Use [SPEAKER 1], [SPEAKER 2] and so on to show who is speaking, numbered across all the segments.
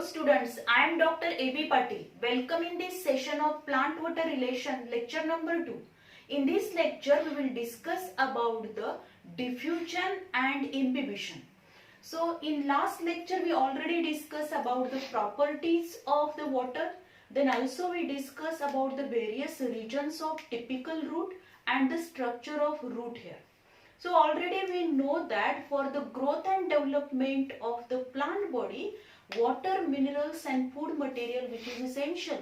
[SPEAKER 1] students, I am Dr. A.B. Patil. Welcome in this session of plant water relation lecture number 2. In this lecture we will discuss about the diffusion and imbibition. So in last lecture we already discussed about the properties of the water. Then also we discussed about the various regions of typical root and the structure of root hair. So already we know that for the growth and development of the plant body, water, minerals and food material which is essential.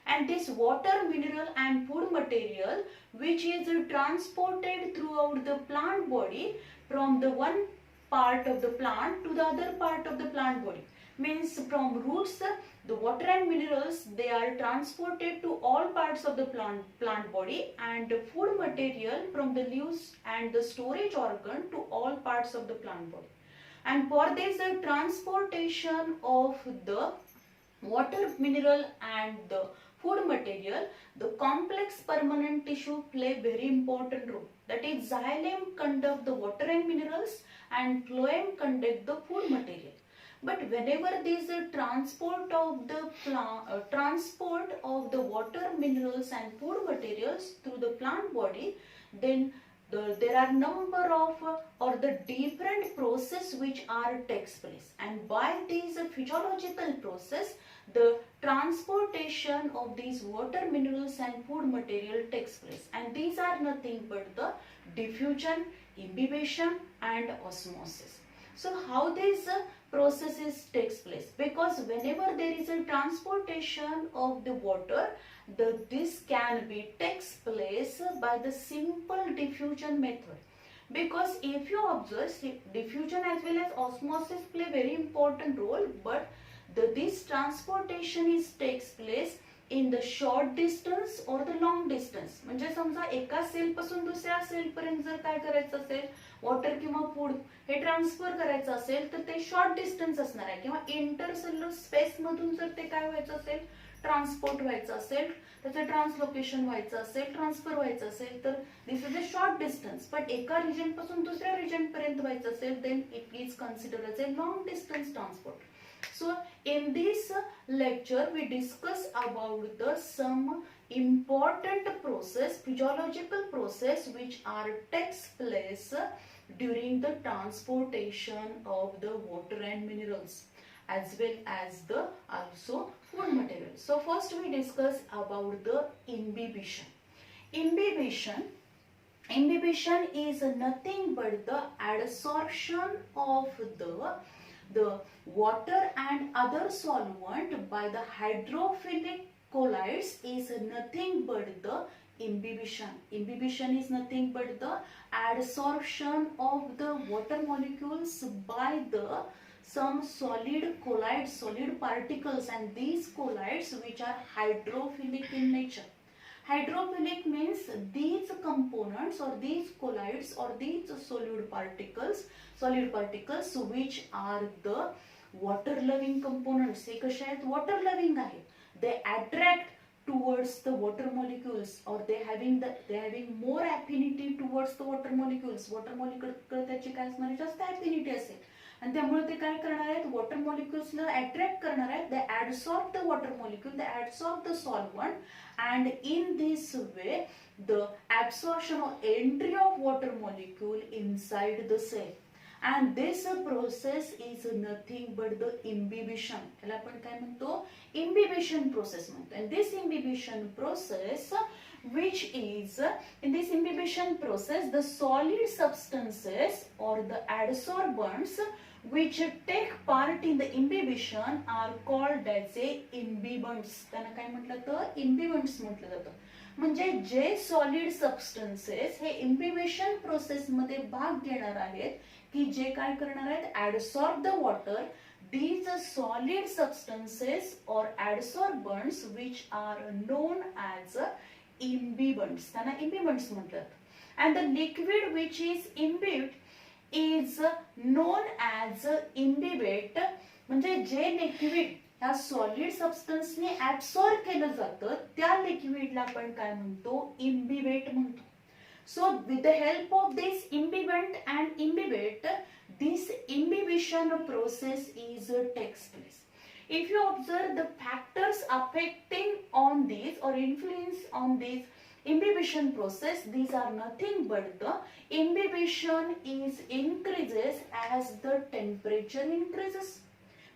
[SPEAKER 1] And this water, mineral and food material which is transported throughout the plant body from the one part of the plant to the other part of the plant body. Means from roots, the water and minerals, they are transported to all parts of the plant body, and the food material from the leaves and the storage organ to all parts of the plant body. And for this transportation of the water, mineral and the food material, the complex permanent tissue play very important role. That is, xylem conduct the water and minerals and phloem conduct the food material. But whenever there is a transport of the water, minerals and food materials through the plant body, then there are number of or the different process which are takes place, and by these physiological process the transportation of these water, minerals and food material takes place, and these are nothing but the diffusion, imbibition and osmosis. So how these processes takes place? Because whenever there is a transportation of the water, this can be takes place by the simple diffusion method. Because if you observe, diffusion as well as osmosis play very important role, but this transportation takes place in the short distance or the long distance. म्हणजे समजा एका sale पासून दुसऱ्या sale पर्यंत जर काय करायचं असेल, वॉटर किंवा फूड हे ट्रान्सफर करायचं असेल तर ते शॉर्ट डिस्टन्स असणार आहे, किंवा इंटरसेल्युलर स्पेस मधून जर ते काय व्हायचं असेल, ट्रान्सपोर्ट व्हायचं असेल, त्याचं ट्रान्सलोकेशन व्हायचं असेल, ट्रान्सफर व्हायचं असेल, तर this is a short distance. पण एका रिजन पासून दुसऱ्या रिजन पर्यंत व्हायचं असेल, then it is considered as a long distance transport. So in this lecture we discuss about some important process, physiological process which takes place during the transportation of the water and minerals as well as the also food material. So first we discuss about the imbibition. Imbibition is nothing but the adsorption of the water and other solvent by the hydrophilic colloids is nothing but the imbibition. Imbibition is nothing but the adsorption of the water molecules by the some solid colloids, solid particles, and these colloids which are hydrophilic in nature. Hydrophilic means these components or these colloids or these solid particles which are the water loving components. हे कसे आहेत, water loving आहे. They attract towards the water molecules, or they having more affinity towards the water molecules. Water molecule त्याची काय असणार, जास्त affinity असेल, आणि त्यामुळे ते काय करणार आहेत, वॉटर मॉलिक्युल्सला अट्रॅक्ट करणार आहेत. They absorb the water molecule, they absorb the solvent, and in this way the absorption or entry of water molecule inside the cell, and this process is nothing but the imbibition. याला आपण काय म्हणतो, imbibition process म्हणतो. And this imbibition process which is in this imbibition process the solid substances or the adsorbents which take part in the imbibition are called as a imbibants. त्यांना काय म्हटलं तर imbibants म्हटलं जातं. म्हणजे जे सॉलिड सबस्टन्सेस हे इम्बिबिशन प्रोसेस मध्ये भाग घेणार आहेत, की जे काय करणार आहेत, adsorb the water, these solid substances or adsorbents which are known as imbibants. त्यांना imbibants म्हणतात. And the liquid which is imbibed is known as imbibate. म्हणजे जे लिक्विड ह्या सॉलिड सबस्टन्सने ऍब्सॉर्ब केलं जातं त्या लिक्विडला आपण काय म्हणतो, इम्बिबेट म्हणतो. So with the help of this imbibant and imbibate, this imbibition process is takes place. If you observe the factors affecting on these or influence on these inhibition process, these are nothing but the inhibition is increases as the temperature increases.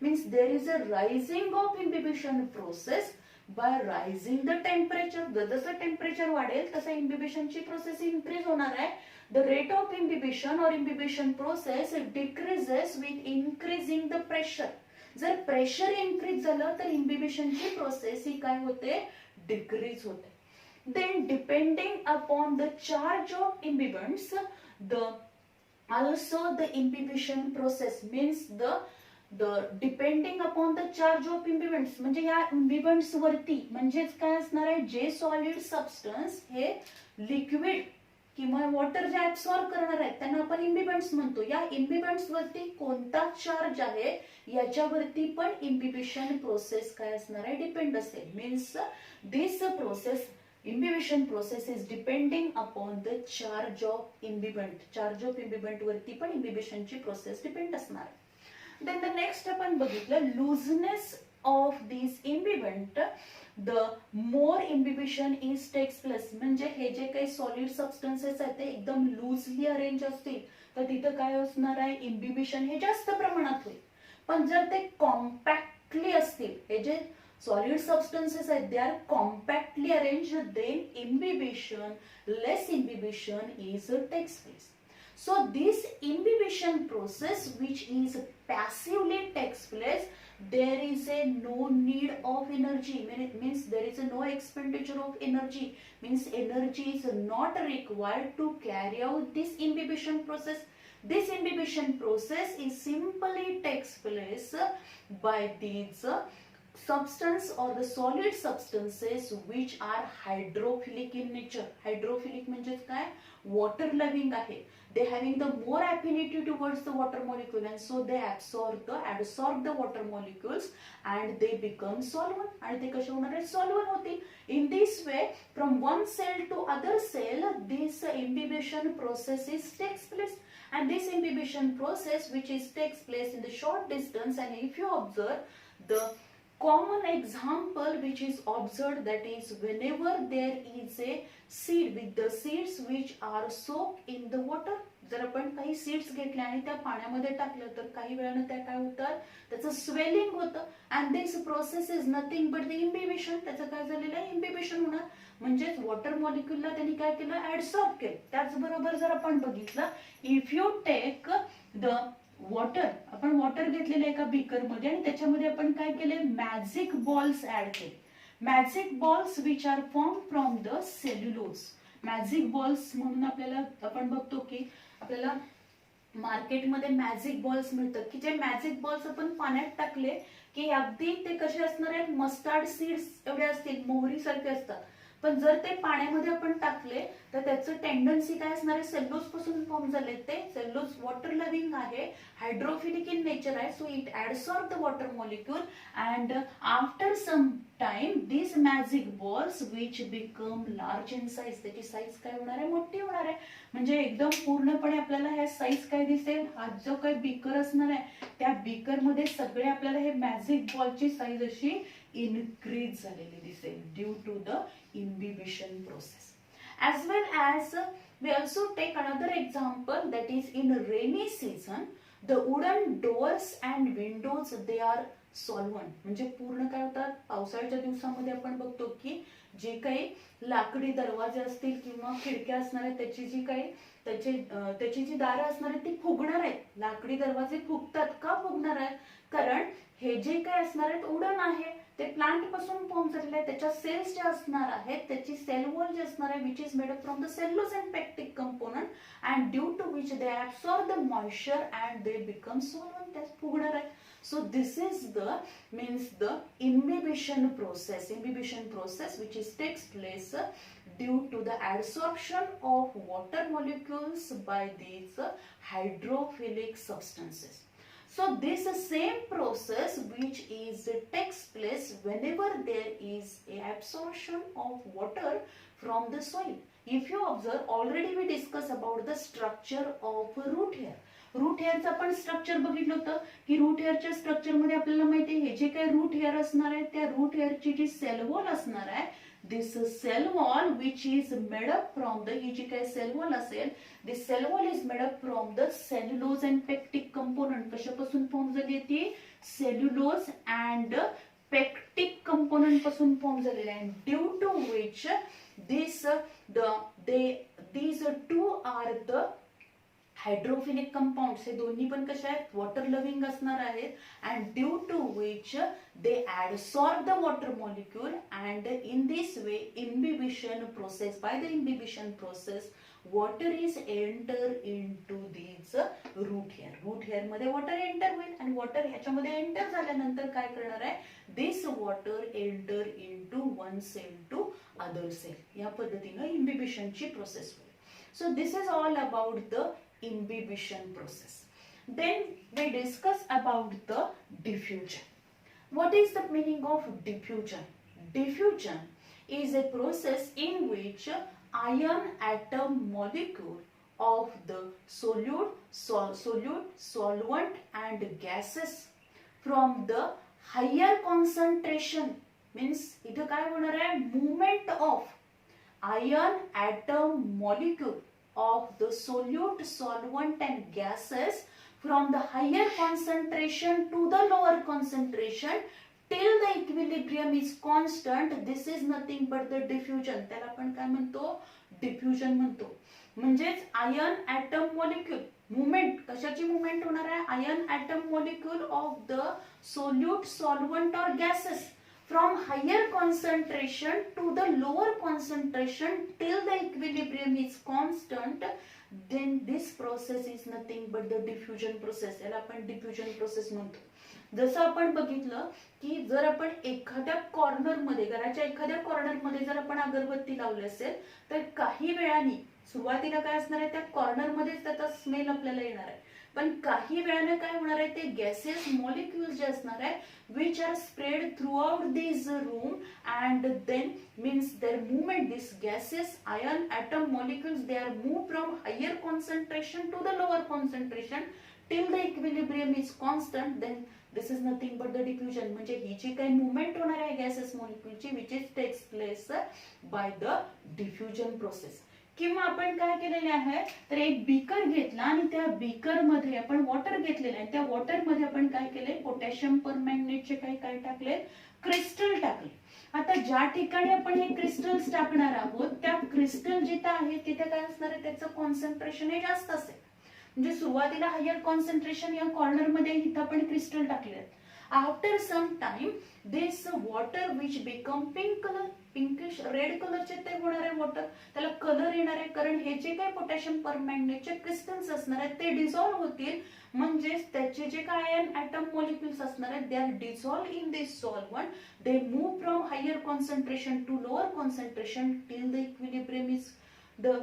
[SPEAKER 1] Means there is a rising of inhibition process by rising the temperature. जसं temperature वाढेल तसं इन्हिबिशनची process increase होणार आहे. The rate of inhibition or inhibition process decreases with increasing the pressure. जर pressure increase झालं तर इन्हिबिशनची process ही काय होते, डिक्रीज होते. Then depending upon the charge of inhibitors, also the inhibition process means the depending upon the charge of inhibitors म्हणजे या inhibitors वरती म्हणजेच काय असणार आहे, जे सॉलिड सबस्टन्स हे लिक्विड किंवा वॉटर जे ऍब्सॉर्ब करणार आहेत त्यांना आपण इन्हिबिटर्स म्हणतो. या इन्हिबिटर्स वरती कोणता चार्ज आहे याच्यावरती पण इन्हिबिशन प्रोसेस काय असणार आहे, डिपेंड असेल. Means this process inhibition process is depending upon the charge of inhibant. Charge of inhibant वरती पण inhibition ची प्रोसेस डिपेंड असणार. Then the next आपण बघितलं looseness of these inhibant, the more inhibition is takes place. म्हणजे हे जे काही सॉलिड सबस्टन्सेस आहेत ते एकदम लूजली अरेंज असतील तर तिथं काय असणार आहे, इन्हिबिशन हे जास्त प्रमाणात होईल. पण जर ते कॉम्पॅक्टली असतील, हे जे solid substances are they are compactly arranged, then inhibition, less inhibition is takes place. So this inhibition process which is passively takes place, there is a no need of energy. It means there is a no expenditure of energy. Means energy is not required to carry out this inhibition process. This inhibition process is simply takes place by these substance or the solid substances which are hydrophilic in nature. Hydrophilic म्हणजे काय, water loving आहे. They having the more affinity towards the water molecule and so they absorb the water molecules and they become solvent. आणि ते कसे होणार आहे, solvent होतील. In this way from one cell to other cell this inhibition process is takes place. And this inhibition process which is takes place in the short distance, and if you observe the common example which is observed, that is whenever there is a seed with the seeds which are soaked in the water. जर आपण काही seeds घेतले आणि त्या पाण्यामध्ये टाकलं तर काही वेळानं त्या काय होतात, त्याचं स्वेलिंग होतं. And this process is nothing but the inhibition. त्याचं काय झालेलं आहे, इन्हिबिशन होणार. म्हणजेच वॉटर मॉलिक्युलला त्यांनी काय केलं, ऍडसॉर्ब केलं. त्याचबरोबर जर आपण बघितलं, if you take the water, आपण वॉटर घेतलेलं एका बीकर मध्ये आणि त्याच्यामध्ये आपण काय केले, मॅजिक बॉल्स ऍड केले. Magic balls which are form from the cellulose. Magic balls म्हणून आपल्याला आपण बघतो की आपल्याला मार्केटमध्ये मॅजिक बॉल्स मिळतात की जे मॅजिक बॉल्स आपण पाण्यात टाकले की अगदी ते कसे असणार आहेत, मस्टार्ड सीड्स एवढे असतील, मोहरी सारखे असतात. पण जर ते पाण्यामध्ये आपण टाकले तर त्याचं टेंडन्सी काय असणार आहे, सेल्युलोज पासून फॉर्म झाले. ते सेल्युलोज वॉटर लव्हिंग आहे, हायड्रोफिलिक इन नेचर आहे. So it adsorb the water molecule and after some time this magic balls which become large in size. त्याची साईज काय होणार आहे, मोठी होणार आहे. म्हणजे एकदम पूर्णपणे आपल्याला ह्या साईज काय दिसेल, हा जो काही बीकर असणार आहे त्या बीकर मध्ये सगळे आपल्याला हे मॅजिक बॉलची साईज अशी इनक्रीज झालेली दिसेल due to the inhibition process. As well as we also take another example, that is in rainy season the wooden doors and windows they are solvent. म्हणजे पूर्ण काय होतात, पावसाळ्याच्या दिवसामध्ये आपण बघतो की जे काही लाकडी दरवाजे असतील किंवा खिडक्या असणार आहेत त्याची जी दारं असणार आहेत ती फुगणार आहेत. लाकडी दरवाजे फुगतात का, फुगणार आहेत कारण हे जे काही असणार आहेत वुडन आहे, ते प्लांट पासून फॉर्म झालेले आहे. त्याच्या सेल्स जे असणार आहेत त्याची सेल वॉल जे असणार आहे which is made up from the cellulose and pectic component and due to which they absorb the moisture and they become solvent. त्या फुगणार आहेत. So this is the means the inhibition process which is takes place due to the adsorption of water molecules by these hydrophilic substances. So this same process which is takes place whenever there is a absorption of water from the soil. If you observe, already we discussed about the structure of root hair. Root हेअरचं आपण structure बघितलं होतं की route हेअरच्या structure मध्ये आपल्याला माहिती आहे हे जे काही रूट हेअर असणार आहे त्या रूट हेअरची जी सेल वॉल असणार आहे this cell wall which is made up from the ही जी काही सेल वॉल असेल this cell wall is made up from the cellulose and pectic component कशापासून फॉर्म झाली ती cellulose and pectic component पासून form झालेली आहे due to which these two are the hydrophilic compounds हे दोन्ही पण कशा आहेत वॉटर लव्हिंग असणार आहेत and due to which they adsorb the water molecule and in this way imbibition process by the imbibition process water is enter in to this root hair मध्ये water enter होईल आणि water ह्याच्यामध्ये enter झाल्यानंतर काय करणार आहे this water enter in to one cell to other cell या पद्धतीनं इम्बिबिशनची प्रोसेस होईल so this is all about the imbibition process. Then we discuss about the diffusion. What is the meaning of diffusion? Diffusion is a process in which ion atom molecule of the solute, solvent and gases from the higher concentration means इथं काय होणार आहे movement of ion atom molecule of the solute, solvent and gases from the higher concentration to the lower concentration till the equilibrium is constant. This is nothing but the diffusion. त्याला आपण काय म्हणतो diffusion म्हणतो म्हणजेच ion atom molecule movement कशाची movement होणार आहे ion atom molecule of the solute solvent or gases from higher concentration to the lower concentration till the equilibrium is constant then this process is nothing but the diffusion process याला आपण diffusion process म्हणतो जसं आपण बघितलं की जर आपण एखाद्या कॉर्नर मध्ये घराच्या एखाद्या कॉर्नर मध्ये जर आपण अगरबत्ती लावली असेल तर काही वेळाने सुरुवातीला काय असणार आहे त्या कॉर्नर मध्येच त्याचा स्मेल आपल्याला येणार आहे पण काही वेळाने काय होणार आहे ते गॅसेस मॉलिक्युल्स जे असणार आहे which are spread throughout this room and then means their movement these gases ion atom molecules they are moved from higher concentration to the lower concentration till the equilibrium is constant then this is nothing but the diffusion म्हणजे ही जी काही movement होणार आहे gases मॉलिक्युलची which is takes place by the diffusion process किंवा आपण काय केलेले आहे तर एक बीकर घेतला आणि त्या बीकर मध्ये आपण वॉटर घेतलेलं आहे त्या वॉटर मध्ये आपण काय केले पोटॅशियम परमॅंगनेटचे काय टाकले क्रिस्टल टाकले आता ज्या ठिकाणी आपण हे क्रिस्टल्स टाकणार आहोत त्या क्रिस्टल जिथे आहे तिथे काय असणार आहे त्याचं कॉन्सन्ट्रेशन हे जास्त असेल म्हणजे सुरुवातीला हायर कॉन्सन्ट्रेशन या कॉर्नर मध्ये इथं आपण क्रिस्टल टाकले आहेत after some time this water which become pink colour pinkish red कलरचे ते होणार आहे वॉटर त्याला कलर येणार आहे कारण हे जे काही पोटॅशियम परमॅंगनेटचे क्रिस्टल्स असणार आहेत ते डिझॉल्व्ह होतील म्हणजेच त्याचे जे काय आयन ॲटम मॉलिक्युल्स असणार आहेत they are dissolve in this solvent they move from higher concentration to lower concentration till the equilibrium is the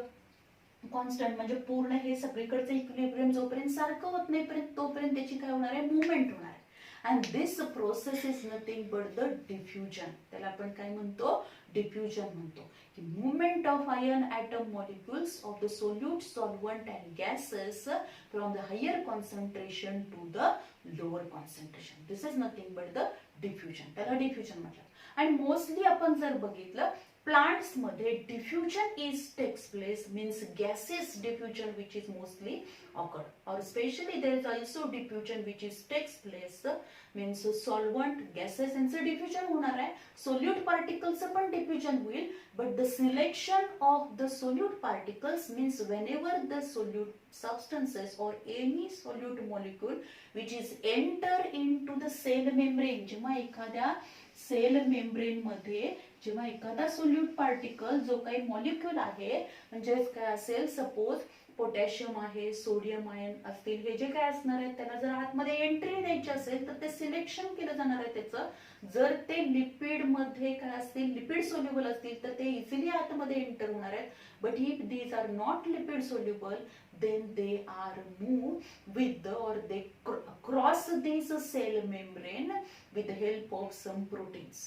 [SPEAKER 1] constant म्हणजे पूर्ण हे सगळीकडचं इक्विलिब्रियम जोपर्यंत सारखं होत नाही तोपर्यंत त्याची काय होणार आहे मुवमेंट होणार आहे and this process is nothing but the diffusion त्याला आपण काय म्हणतो diffusion म्हणतो की movement of ion atom molecules of the solute solvent and gases from the higher concentration to the lower concentration this is nothing but the diffusion त्याला diffusion म्हणतात आणि mostly आपण जर बघितलं plants मध्ये diffusion takes place means gases diffusion which is mostly occur or especially there is also diffusion which takes place means solvent gases यांचं diffusion होणार आहे solute particles पण diffusion होईल but the selection of the solute particles means whenever the solute substances or any solute molecule which is enter into the cell membrane जेव्हा एखाद्या sale membrane मध्ये जेव्हा एखादा सोल्यूट पार्टिकल जो काही मॉलिक्यूल आहे म्हणजे काय असेल सपोज पोटॅशियम आहे सोडियम आयन असतील हे जे काय असणार आहे त्याला जर आतमध्ये एंट्री द्यायची असेल तर ते सिलेक्शन केलं जाणार आहे त्याचं जर ते लिपिड मध्ये काय असतील लिपिड सोल्युबल असतील तर ते इझिली आतमध्ये एंटर होणार आहेत but if these are not lipid soluble then they are moved with the or they cross this cell membrane with the help of some proteins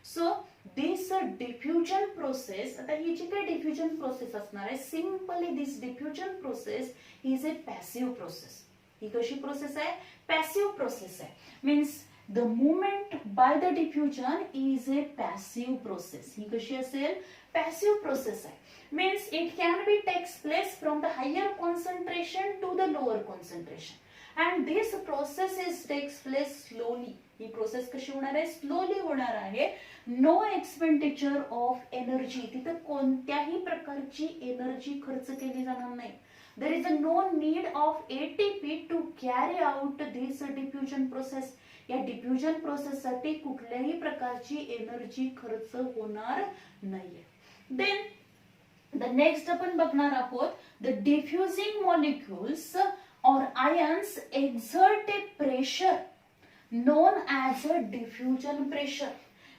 [SPEAKER 1] so this diffusion process आता ही जी काही diffusion process असणार आहे simply this diffusion process is a passive process ही कशी process आहे? Passive process आहे. Means the movement by the diffusion is a passive process. ही कशी असेल? पॅसिव्ह प्रोसेस आहे. Means it can be takes place from the higher concentration to the lower concentration. And this process takes place slowly. ही process कशी होणार आहे? Slowly होणार आहे. No expenditure of energy. तिथे कोणत्याही प्रकारची एनर्जी खर्च केली जाणार नाही. There is a no need of ATP to carry out this diffusion process. या डिफ्युजन प्रोसेस साठी कुठल्याही प्रकारची एनर्जी खर्च होणार नाहीये. देन द नेक्स्ट आपण बघणार आहोत the diffusing molecules or ions exert a pressure known as a diffusion pressure.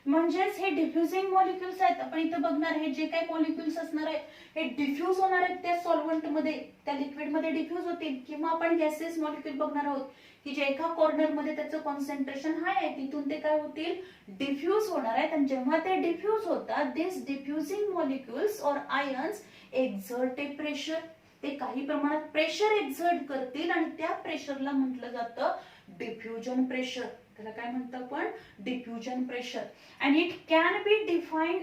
[SPEAKER 1] म्हणजेच हे डिफ्युजिंग मॉलिक्युल्स आहेत. आपण इथे बघणार हे जे काही मॉलिक्युल्स असणार आहेत हे डिफ्यूज होणार आहेत त्या सॉल्व्हंट मध्ये, त्या लिक्विड मध्ये डिफ्यूज होतील. किंवा आपण गॅसेस मॉलिक्युल बघणार आहोत की जे एका कॉर्नर मध्ये त्याचं कॉन्सन्ट्रेशन हाय आहे, तिथून ते काय होतील? डिफ्यूज होणार आहेत. आणि जेव्हा ते डिफ्यूज होतात दिस डिफ्युजिंग मॉलिक्युल्स और आयन्स एक्झर्ट ए प्रेशर. ते काही प्रमाणात प्रेशर एक्झर्ट करतील आणि त्या प्रेशरला म्हटलं जातं डिफ्युजन प्रेशर. त्याला काय म्हणतो आपण? Diffusion pressure. And it can be defined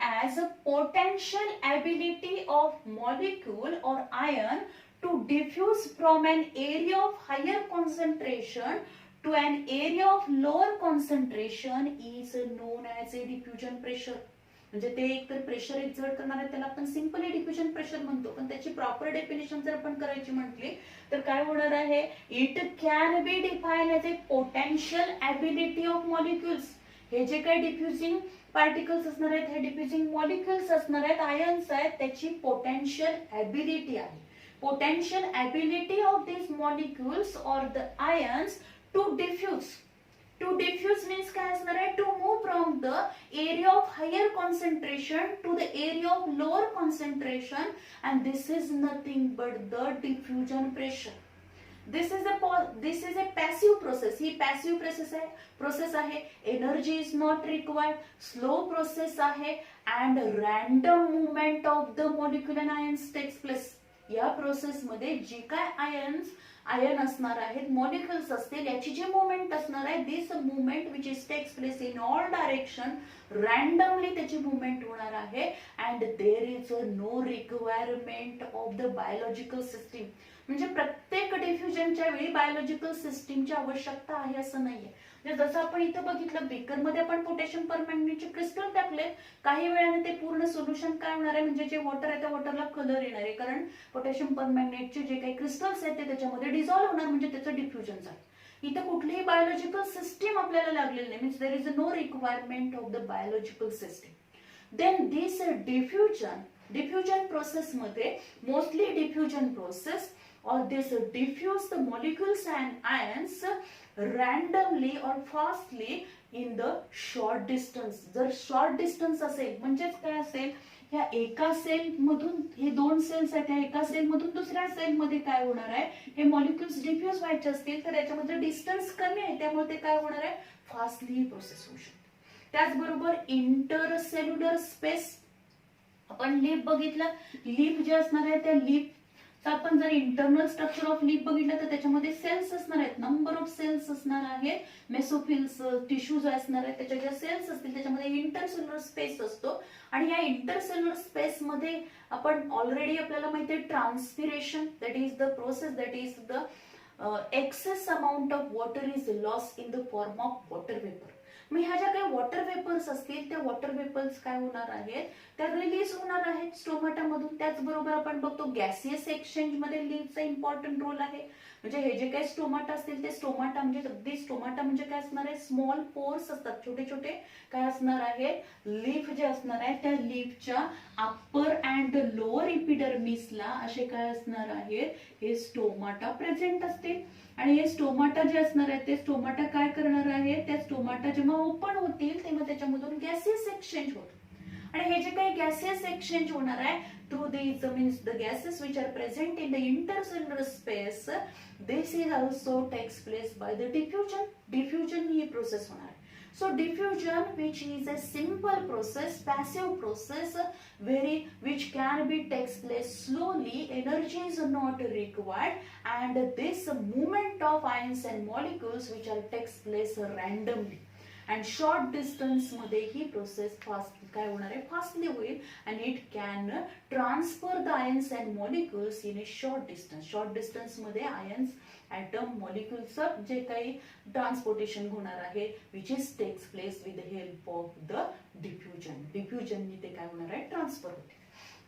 [SPEAKER 1] as a potential ability of molecule or ion to diffuse from an area of higher concentration to an area of lower concentration is known as a diffusion pressure. म्हणजे ते एक तर pressure exert करणार आहे त्याला आपण simply diffusion pressure म्हणतो. पण त्याची प्रॉपर डेफिनेशन जर आपण करायची म्हटली तर काय होणार आहे? It can B define as A potential ability of molecules. हे जे काही डिफ्युजिंग पार्टिकल्स असणार आहेत, हे डिफ्युजिंग मॉलिक्युल्स असणार आहेत, आयन्स आहेत, त्याची पोटेन्शियल ॲबिलिटी आहे. Potential ability of this molecules or the ions to diffuse. To diffuse means काय असणार आहे? To move from the area of higher concentration to the area of lower concentration, and this is nothing but the diffusion pressure. This is a passive process. He passive process आहे. Energy is not required. Slow process आहे and random movement of the molecule and ions takes place. या process मध्ये जे काय ion असणार आहेत, molecules असतील, याची जी मुवमेंट असणार आहे this movement which is takes place in all direction. Randomly त्याची मुवमेंट होणार आहे. And there is no requirement of the biological system. म्हणजे प्रत्येक डिफ्युजनच्या वेळी बायोलॉजिकल सिस्टीमची आवश्यकता आहे असं नाहीये. जसं आपण इथं बघितलं बेकर मध्ये आपण पोटॅशियम परमॅंगनेटचे क्रिस्टल टाकले, काही वेळाने ते पूर्ण सोल्युशन काय होणार आहे? म्हणजे जे वॉटर आहे त्या वॉटरला कलर येणार आहे. कारण पोटॅशियम परमॅंगनेटचे जे काही क्रिस्टल्स आहेत ते त्याच्यामध्ये डिझॉल्व्ह होणार, म्हणजे त्याचं डिफ्युजन झालं. इथं कुठलीही बायोलॉजिकल सिस्टीम आपल्याला लागलेली नाही. Means there is no requirement of the biological system. Then this diffusion process मध्ये mostly diffusion process or this diffuse the molecules and ions randomly or fastly in the short distance. जर short distance असेल म्हणजेच काय असेल? या एका sale मधून हे दोन सेल्स आहेत, त्या एका सेल मधून दुसऱ्या सेल मध्ये काय होणार आहे? हे मॉलिक्युल्स डिफ्यूज व्हायचे असतील तर याच्यामध्ये डिस्टन्स कमी आहे, त्यामुळे ते काय होणार आहे? फास्टली प्रोसेस होऊ शकते. त्याचबरोबर इंटरसेल्युलर स्पेस आपण लीफ बघितलं. लीफ जे असणार आहे त्या लीफ आपण जर इंटरनल स्ट्रक्चर ऑफ लीफ बघितलं तर त्याच्यामध्ये सेल्स असणार आहेत, नंबर ऑफ सेल्स असणार आहेत, मेसोफिल्स टिश्यूज असणार आहेत, त्याच्या ज्या सेल्स असतील त्याच्यामध्ये इंटरसेल्युलर स्पेस असतो. आणि या इंटरसेल्युलर स्पेस मध्ये आपण ऑलरेडी आपल्याला माहिती आहे transpiration that is the process that is the excess amount of water is loss in the form of water vapour. मग ह्या ज्या काही वॉटर वेपर्स असतील त्या वॉटर वेपर्स काय होणार आहेत? त्या रिलीज होणार आहेत स्टोमाटामधून. त्याचबरोबर आपण बघतो गॅसियस एक्सचेंज मध्ये लीफचा इम्पॉर्टंट रोल आहे. म्हणजे हे जे काही स्टोमाटा असतील ते स्टोमाटा म्हणजे अगदी स्टोमाटा म्हणजे काय असणार आहे? स्मॉल पोर्स असतात, छोटे छोटे काय असणार आहेत? लीफ जे असणार आहे त्या लीफच्या अप्पर अँड लोअर इपिडर्मिसला असे काय असणार आहेत? हे स्टोमाटा प्रेझेंट असतील. आणि हे स्टोमाटा जे असणार आहे ते स्टोमाटा काय करणार आहे? त्या स्टोमाटा जेव्हा ओपन होतील तेव्हा त्याच्यामधून गॅसियस एक्सचेंज होतो. आणि हे जे काही गॅसियस एक्सचेंज होणार आहे through this means the gases which are present in the intercellular space this is also takes place by the diffusion. Diffusion ही प्रोसेस होणार आहे. So diffusion, which is a simple process, passive process, which can be takes place slowly, energy is not required, and this movement of ions and molecules which are takes place randomly. And short distance मध्ये ही process fast काय होणार आहे, fastly होईल, and it can transfer the ions and molecules in a short distance. Short distance मध्ये ions, atom, मॉलिक्युल्सचं जे काही transportation होणार आहे, which is takes place with the help of the diffusion. डिफ्युजननी ते काय होणार आहे, ट्रान्सफर होते.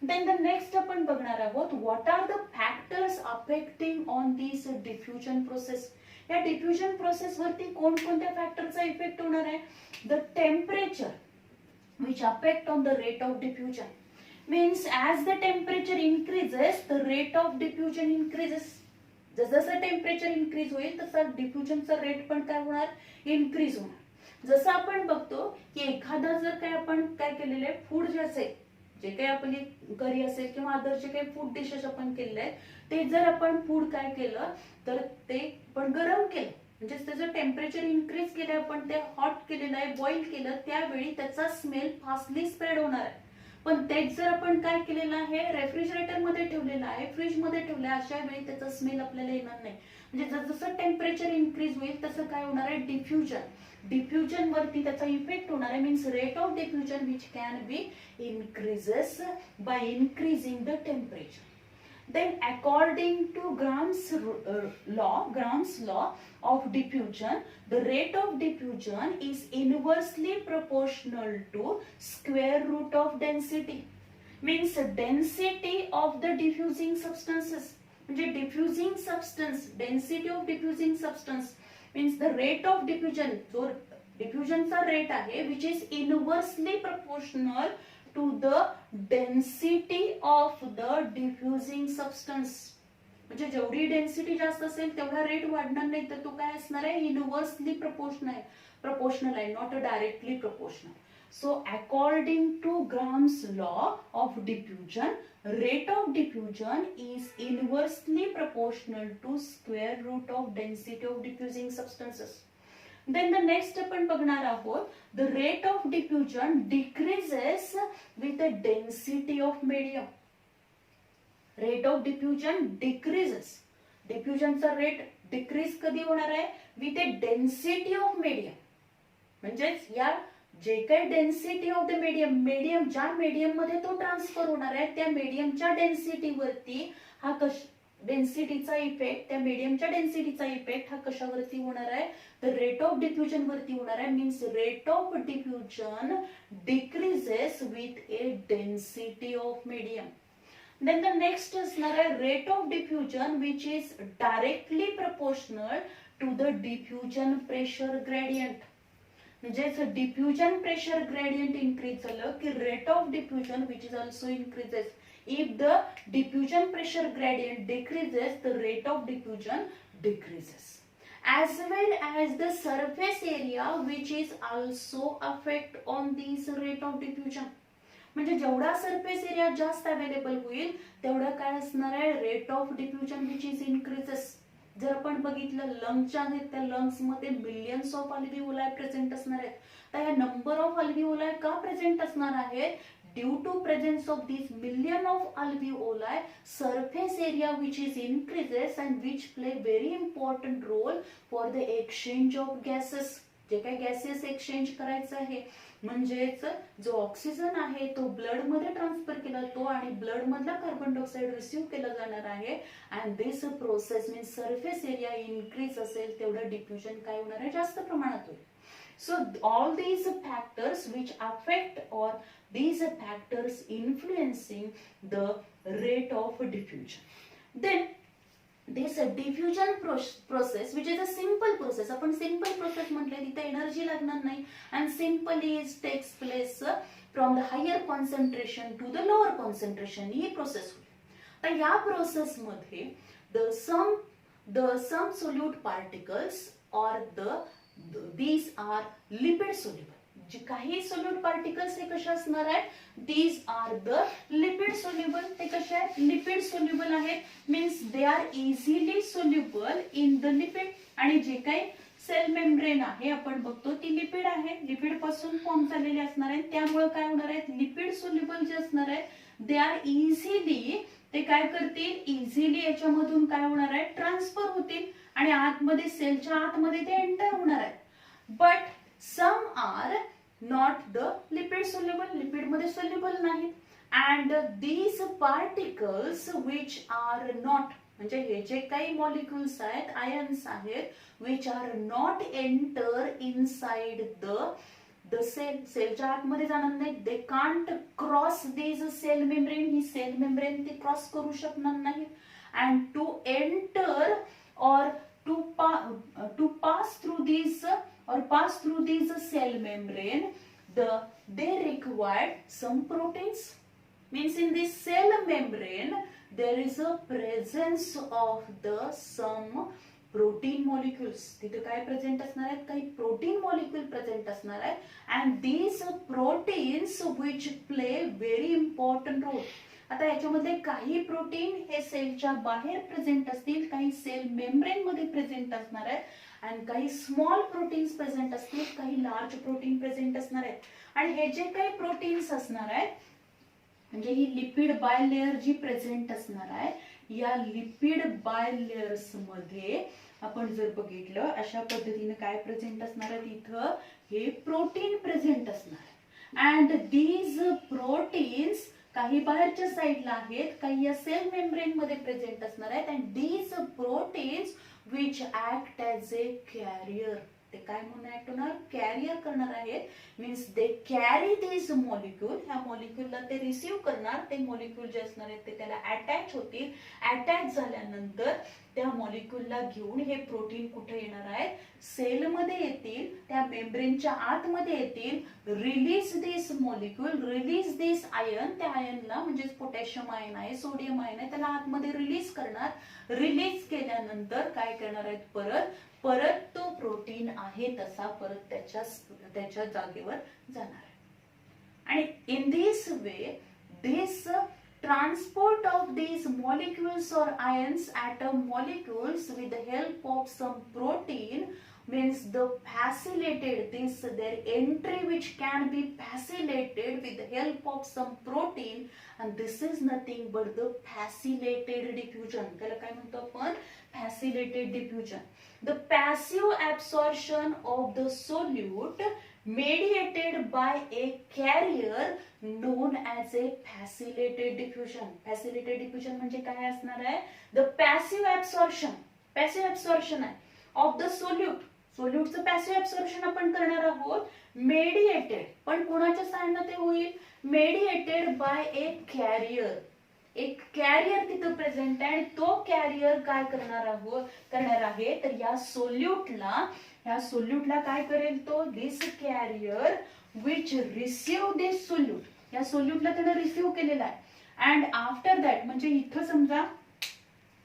[SPEAKER 1] Then the next आपण बघणार आहोत, what are the factors affecting on this diffusion process. या डिफ्युजन प्रोसेस वरती कोणकोणत्या फॅक्टरचा इफेक्ट होणार आहे. The temperature which affect on the rate of diffusion. Means as the temperature increases, the rate of diffusion increases. जसं temperature increase होईल तसा डिफ्युजनचा rate पण काय होणार, इन्क्रीज होणार. जसं आपण बघतो की एखादा जर काय आपण काय केलेलं आहे, फूड जे असेल, जे काही आपली करी असेल किंवा अदर जे काही फूड डिशेस आपण केलेले आहेत, ते जर आपण फूड काय केलं तर ते पण गरम केलं, म्हणजे त्याचं टेम्परेचर इन्क्रीज केलं, आपण ते हॉट केलेलं आहे, बॉईल केलं, त्यावेळी त्याचा स्मेल फास्टली स्प्रेड होणार आहे. पण तेच जर आपण काय केलेलं आहे, रेफ्रिजरेटर मध्ये ठेवलेलं आहे, फ्रीज मध्ये ठेवलं आहे, अशा वेळी त्याचा स्मेल आपल्याला येणार नाही. म्हणजे जसं टेम्परेचर इन्क्रीज होईल तसं काय होणार आहे, डिफ्युजन. डिफ्युजन वरती त्याचा इफेक्ट होणार आहे. Means rate of diffusion which can be increases by increasing the temperature. Then according to Gram's law of diffusion, the rate of diffusion is inversely proportional to square root of density. Means density of the diffusing substances. म्हणजे diffusing substance, density of diffusing substance means the rate of diffusion, जो diffusionचा rate आहे, which is inversely proportional to the density of the diffusing substance. म्हणजे जेवढी density जास्त असेल तेवढा rate वाढणार नाही, तर तो काय असणार आहे, इनवर्सली प्रपोर्शनल आहे, not directly proportional. So according to Graham's law of diffusion, rate of diffusion is inversely proportional to square root of density of diffusing substances. Then the next आपण बघणार आहोत, the rate of diffusion decreases with the density of medium. Rate of diffusion decreases. डिफ्युजनचा rate decrease कधी होणार आहे, with the density of medium. म्हणजेच या जे काही डेन्सिटी ऑफ द मीडियम ज्या मीडियम मध्ये तो ट्रान्सफर होणार आहे, त्या मीडियमच्या डेन्सिटीवरती हा डेन्सिटीचा इफेक्ट, त्या मीडियमच्या डेन्सिटीचा इफेक्ट हा कशावरती होणार आहे, द रेट ऑफ डिफ्युजन वरती होणार आहे. Means rate of diffusion decreases with a density of medium. Then the next असणार आहे, rate of diffusion which is directly proportional to the diffusion pressure gradient. म्हणजेच डिफ्युजन प्रेशर ग्रेडियंट इन्क्रीज झालं की rate of diffusion which is also increases. If the diffusion pressure gradient decreases, the rate of diffusion decreases. As well as the surface area which is also affect on this rate of diffusion. म्हणजे जेवढा surface area जास्त available होईल तेवढा काय असणार आहे, rate of diffusion which is increases. जर आपण बघितलं लंग्स आहेत, त्या लंग्स मध्ये मिलियन्स ऑफ अल्व्हिओलाई प्रेझेंट असणार आहेत. तर या नंबर ऑफ अल्व्हिओलाई का प्रेझेंट असणार आहेत, due to presence of these million of alveoli, surface area which is increases and which play very important role for the exchange of gases. जे काही गॅसेस एक्सचेंज करायचं आहे, म्हणजेच जो ऑक्सिजन आहे तो ब्लड मध्ये ट्रान्सफर केला तो आणि ब्लड मधला कार्बन डायऑक्साइड रिसीव्ह केला जाणार आहे. And this process means surface area increase असेल तेवढं डिफ्युजन काय होणार आहे, जास्त प्रमाणात होईल. So all these factors which affect or these factors influencing the rate of diffusion. Then this diffusion process which is a simple process. आपण simple process म्हटले तिथे एनर्जी लागणार नाही and simply takes place from the higher concentration to the lower concentration. He process होईल. तर या process मध्ये the some solute particles or these are lipid soluble. जे काही सोल्यूट पार्टिकल्स हे कशा असणार आहेत, these are the lipid soluble. ते कशा आहेत, लिपिड सोल्युबल आहेत. Means they are easily soluble in the lipid. आणि जे काही सेल मेम्ब्रेन आहे आपण बघतो ती लिपिड आहे, लिपिड पासून फॉर्म झालेली असणार आहे, त्यामुळे काय होणार आहे, लिपिड सोल्युबल जे असणार आहे दे आर इझिली, ते काय करतील, इझिली याच्यामधून काय होणार आहे, ट्रान्सफर होतील आणि आतमध्ये सेलच्या आतमध्ये ते एंटर होणार आहे. But some are not the lipid soluble, lipid मध्ये सोल्युबल नाहीत. And these particles which are not, म्हणजे हे जे काही मॉलिक्युल्स आहेत, आयन्स आहेत, which are not enter inside the cell, सेलच्या आतमध्ये जाणार नाही, they can't cross this cell membrane, ही सेल मेम्ब्रेन ते क्रॉस करू शकणार नाही. And to enter or to pass through this or pass through these cell membrane, they required some proteins. Means in this cell membrane there is a presence of the some protein molecules. तिथे काय present असणार आहेत, काही protein molecule present असणार आहे. And these proteins which play very important role. आता याच्यामध्ये काही प्रोटीन हे सेलच्या बाहेर प्रेझेंट असतील, काही सेल मेम्ब्रेन मध्ये प्रेझेंट असणार आहेत, आणि काही स्मॉल प्रोटीन्स प्रेझेंट असतील, काही लार्ज प्रोटीन प्रेझेंट असणार आहेत. आणि हे जे काही प्रोटीन्स असणार आहेत, म्हणजे ही lipid by layer G present असणार आहे, या लिपिड बाय लेयर्स मध्ये आपण जर बघितलं अशा पद्धतीने काय प्रेझेंट असणार आहे, इथं हे प्रोटीन प्रेझेंट असणार आहे. अँड दीज प्रोटीन्स काही बाहेरच्या साईडला आहेत, काही या सेल मेम्ब्रेन मध्ये प्रेझेंट असणार आहेत. And these proteins which act as a carrier, ते काय म्हणून ऍक्ट होणार, कॅरियर करणार आहेत. Means they carry this molecule, ह्या मॉलिक्यूलला ते रिसीव्ह करणार, ते मॉलिक्यूल जे असणार आहेत ते त्याला अटॅच होतील. अटॅच झाल्यानंतर त्या मॉलिक्यूलला घेऊन हे प्रोटीन कुठे येणार आहेत, सेलमध्ये येतील, त्या मेम्ब्रेनच्या आतमध्ये येतील, रिलीज दिस मॉलिक्यूल, रिलीज दिस आयन, त्या आयनला म्हणजे पोटॅशियम आयन आहे, सोडियम आयन आहे, त्याला आतमध्ये रिलीज करणार. रिलीज केल्यानंतर काय करणार आहेत, परत तो प्रोटीन आहे तसा परत त्याच्या जागेवर जाणार आहे. आणि in this way this transport of these molecules or ions, atom molecules, with the help of some protein, means the facilitated their entry, which can be facilitated with the help of some protein, and this is nothing but the facilitated diffusion. त्याला काय म्हणतो आपण, facilitated diffusion. The passive absorption of the solute mediated by a carrier known as a facilitated diffusion. Facilitated diffusion म्हणजे काय असणार आहे, the passive absorption आहे of the solute. सोल्यूटचं पॅसिव्ह ऍब्सॉर्प्शन आपण करणार आहोत, मेडिएटेड, पण कोणाच्या सहाय्याने ते होईल, मेडिएटेड बाय ए कॅरियर. एक कॅरियर तिथं प्रेझेंट आहे आणि तो कॅरियर काय करणार आहे, तर या सोल्यूटला काय करेल, तो this carrier which receive this solute, या सोल्यूटला त्याने रिसीव्ह केलेला आहे. अँड आफ्टर दॅट, म्हणजे इथं समजा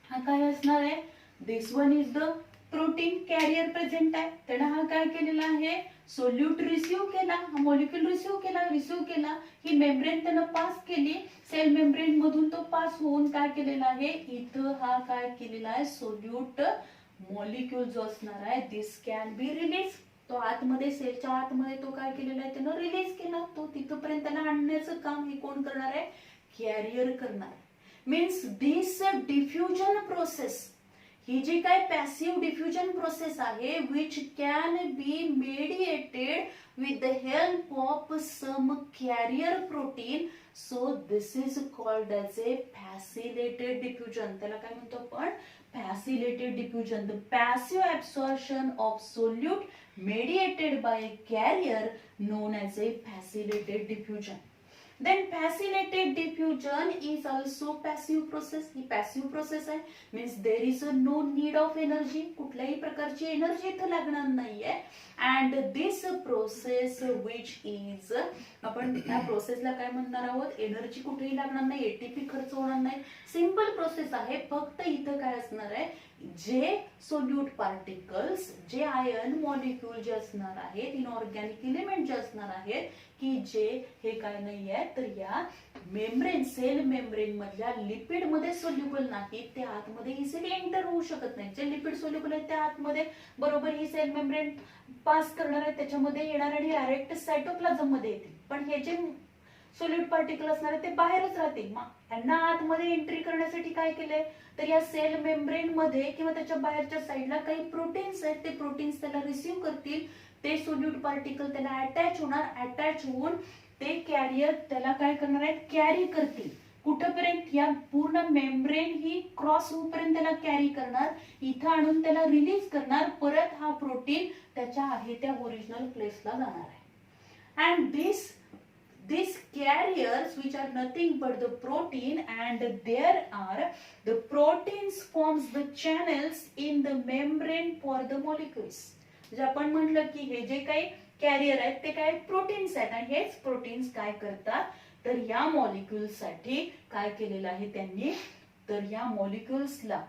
[SPEAKER 1] हा काय असणार आहे, this one is the protein carrier present आहे, त्याने हा काय केलेला आहे, सोल्यूट रिसीव्ह केला, हा मॉलिक्यूल रिसीव्ह केला, ही मेम्ब्रेन त्यानं पास केली, सेल मेम्ब्रेन मधून तो पास होऊन काय केलेला आहे, इथं हा काय केलेला आहे, सोल्यूट मॉलिक्यूल जो असणार आहे दिस कॅन बी रिलीज, तो आतमध्ये सेलच्या आतमध्ये तो काय केलेला आहे, त्यानं रिलीज केला, तो तिथपर्यंत त्याला आणण्याचं काम हे कोण करणार आहे, कॅरियर करणार. मीन्स दिस डिफ्युजन प्रोसेस, ही जी काय पॅसिव्ह डिफ्युजन प्रोसेस आहे, which can be mediated with the help of some carrier protein, so this is called as a facilitated diffusion. त्याला काय म्हणतो आपण, facilitated diffusion. The passive absorption of solute mediated by a carrier known as a facilitated diffusion. Then facilitated diffusion is also passive process. He passive process आहे, means there is no need of energy, कुठल्याही प्रकारची energy इथं लागणार नाहीये. and this process which is, आपण या प्रोसेसला काय म्हणणार आहोत, एनर्जी कुठेही लागणार नाही, एटीपी खर्च होणार नाही, सिंपल प्रोसेस आहे. फक्त इथं काय असणार आहे, जे सोल्यूट पार्टिकल्स, जे आयन मॉलिक्यूल जे असणार आहेत, इनऑर्गॅनिक इलिमेंट जे असणार आहेत, की जे हे काय नाही आहे, तर या मेम्ब्रेन सेल मेम्ब्रेन मधल्या लिपिड मध्ये सोल्युबल नाही ते आतमध्ये इझिली एंटर होऊ शकत नाही. जे लिपिड सोल्युबल आहेत त्या आतमध्ये बरोबर ही सेल मेम्ब्रेन पास करणार आहे त्याच्यामध्ये येणार आणि डायरेक्ट सायटोप्लाझम मध्ये येतील. पण हे जे सोल्यूट पार्टिकल असणार आहे ते बाहेरच राहतील. यांना आतमध्ये एंट्री करण्यासाठी काय केलंय तर या सेल मेम्ब्रेन मध्ये किंवा त्याच्या बाहेरच्या साईडला काही प्रोटीन्स आहेत ते प्रोटीन्स त्याला रिसीव्ह करतील. ते सोल्यूट पार्टिकल त्याला अटॅच होणार. अटॅच होऊन ते कॅरियर त्याला काय करणार आहेत कॅरी करतील. कुठपर्यंत या पूर्ण मेम्ब्रेन ही क्रॉस होऊपर्यंत त्याला कॅरी करणार. इथं आणून त्याला रिलीज करणार. परत हा प्रोटीन त्याच्या आहे त्या ओरिजिनल प्लेसला जाणार आहे. And these carriers which are nothing but the protein and there are the proteins forms the channels in the membrane for the molecules. जे आपण म्हटलं की हे जे काही कॅरियर आहेत ते काय प्रोटीन्स आहेत आणि हेच प्रोटीन्स काय करतात तर या मॉलिक्युल्स साठी काय केलेलं आहे त्यांनी तर या मॉलिक्युल्सला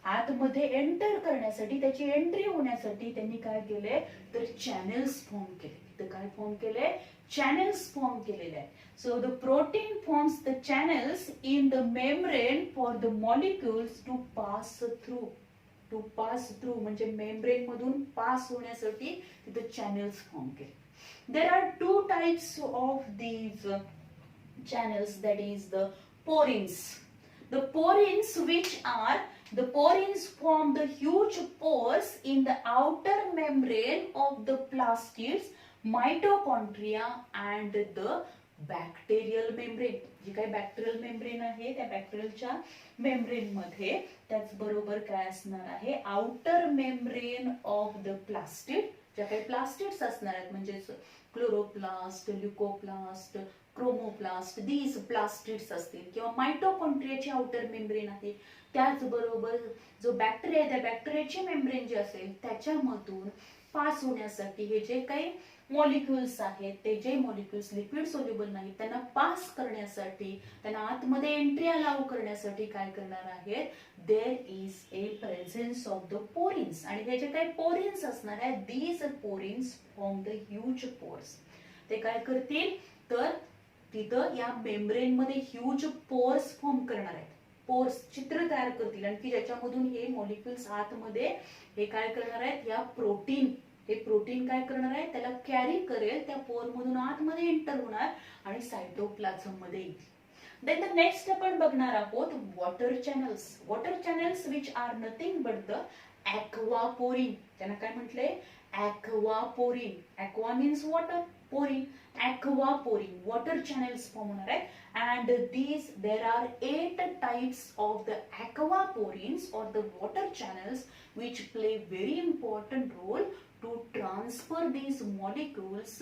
[SPEAKER 1] आतमध्ये एंटर करण्यासाठी त्याची एंट्री होण्यासाठी त्यांनी काय केले तर चॅनेल्स फॉर्म केले. तर काय फॉर्म केले channels फॉर्म केलेले आहे. So the protein forms the channels in the membrane for the molecules to pass through. To pass through म्हणजे मेम्ब्रेन मधून पास होण्यासाठी तिथे चॅनेल्स फॉर्म केले. There are two types of these channels, that is the porins. The porins form the huge pores in the outer membrane of the plastids, mitochondria and the bacterial membrane. जी काही bacterial membrane आहे त्या बॅक्टेरियलच्या membrane मध्ये त्याच बरोबर काय असणार आहे outer membrane of the plastid. ज्या काही प्लास्टिड्स असणार आहेत म्हणजे क्लोरोप्लास्ट, ल्युकोप्लास्ट, क्रोमोप्लास्ट, दीज प्लास्टिड्स असतील किंवा मायटोकॉन्ड्रियाची आउटर मेम्ब्रेन आहे. त्याचबरोबर जो बॅक्टेरिया आहे त्या बॅक्टेरियाची मेम्ब्रेन जी असेल त्याच्यामधून पास होण्यासाठी हे जे काही मॉलिक्युल्स आहेत ते जे मॉलिक्युल्स लिक्विड सोल्युबल नाही त्यांना पास करण्यासाठी त्यांना आतमध्ये एंट्री अलाउ करण्यासाठी काय करणार आहेत there is a presence of the porins. आणि हे जे काही पोरिन्स असणार आहेत these porins form the huge pores. ते काय करतील तर तिथं या मेम्ब्रेन मध्ये ह्यूज पोर्स फॉर्म करणार आहेत. पोर्स चित्र तयार करतील आणि की ज्याच्यामधून हे मॉलिक्युल्स आतमध्ये हे काय करणार आहेत या प्रोटीन हे प्रोटीन काय करणार आहे त्याला कॅरी करेल त्या पोर मधून आतमध्ये एंटर होणार आणि सायटोप्लाझम मध्ये येईल. देन द नेक्स्ट आपण बघणार आहोत water channels. Water channels which are nothing but the aquaporin. त्यांना काय म्हटलंय aquaporin. Aqua means water, porin aquaporin water channels form होणार आहेत. And there are 8 types of the aquaporins or the water channels which play very important role to transfer these molecules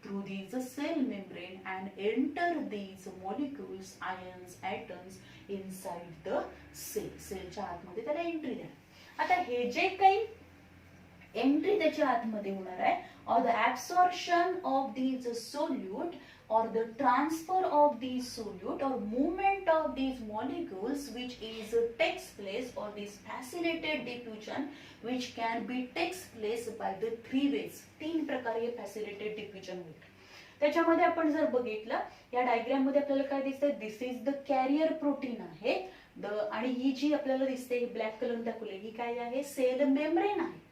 [SPEAKER 1] through these cell membrane and enter these molecules, ions, atoms inside the cell. सेलच्या आतमध्ये त्याला entry द्या. आता हे जे काही entry त्याच्या आतमध्ये होणार आहे or the absorption of these solute or the transfer of these solute or movement of these molecules which is takes place or this facilitated diffusion which can be takes place by the three ways. तीन प्रकारे फॅसिलिटेटेड diffusion होईल. त्याच्यामध्ये आपण जर बघितलं या diagram मध्ये आपल्याला काय दिसतंय दिस इज द कॅरियर प्रोटीन आहे आणि ही जी आपल्याला दिसते ब्लॅक कलर दाखवली ही काय आहे सेल मेम्ब्रेन आहे.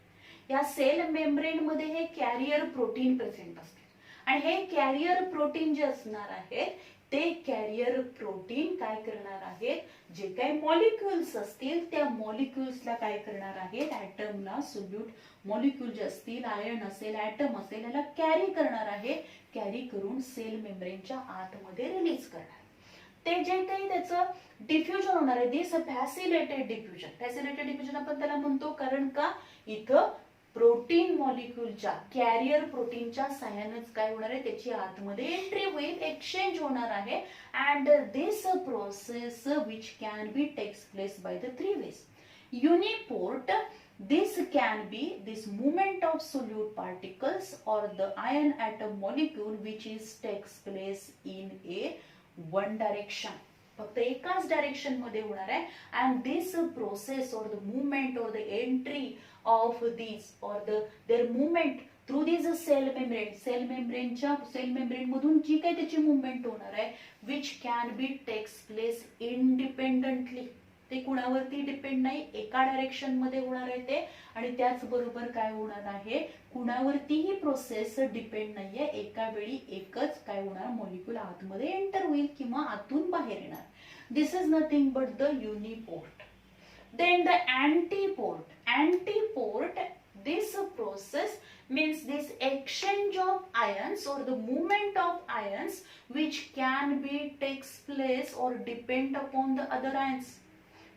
[SPEAKER 1] या सेल मेम्ब्रेन मध्ये हे कॅरियर प्रोटीन प्रेझेंट असते आणि हे कॅरियर प्रोटीन जे असणार आहेत ते कॅरियर प्रोटीन काय करणार आहेत जे काही मॉलिक्युल्स असतील त्या मॉलिक्युल्सला काय करणार आहेत ऍटमला सोल्यूट मॉलिक्युल जे असतील आयन असेल ऍटम असेल याला कॅरी करणार आहे. कॅरी करून सेल मेम्ब्रेनच्या आतमध्ये रिलीज करणार. ते जे काही त्याचं डिफ्युजन होणार आहे दिस फॅसिलिटेटेड डिफ्युजन. फॅसिलिटेटेड डिफ्युजन आपण त्याला म्हणतो कारण का इथं प्रोटीन मॉलिक्युलच्या कॅरियर प्रोटीनच्या साह्यानेच काय होणार आहे त्याची आतमध्ये एंट्री होईल एक्सचेंज होणार आहे. And this process which can be takes place by the three ways. Uniport this can be this movement of solute particles or the ion atom molecule which is takes place in a one direction. फक्त एकाच direction मध्ये होणार आहे. And this process or the movement or the entry of these or their movement through these cell membrane मधून जी काही त्याची movement होणार आहे which can be takes place independently. ते कुणावरती डिपेंड नाही, एका डायरेक्शन मध्ये होणार आहे ते. आणि त्याचबरोबर काय होणार आहे, कुणावरतीही प्रोसेस डिपेंड नाहीये, एका वेळी एकच काय होणार मॉलिक्यूल आतमध्ये एंटर होईल किंवा आतून बाहेर येणार. This is nothing but the uniport. Then the antiport. Antiport, this process means this exchange of ions or the movement of ions which can be takes place or depend upon the other ions.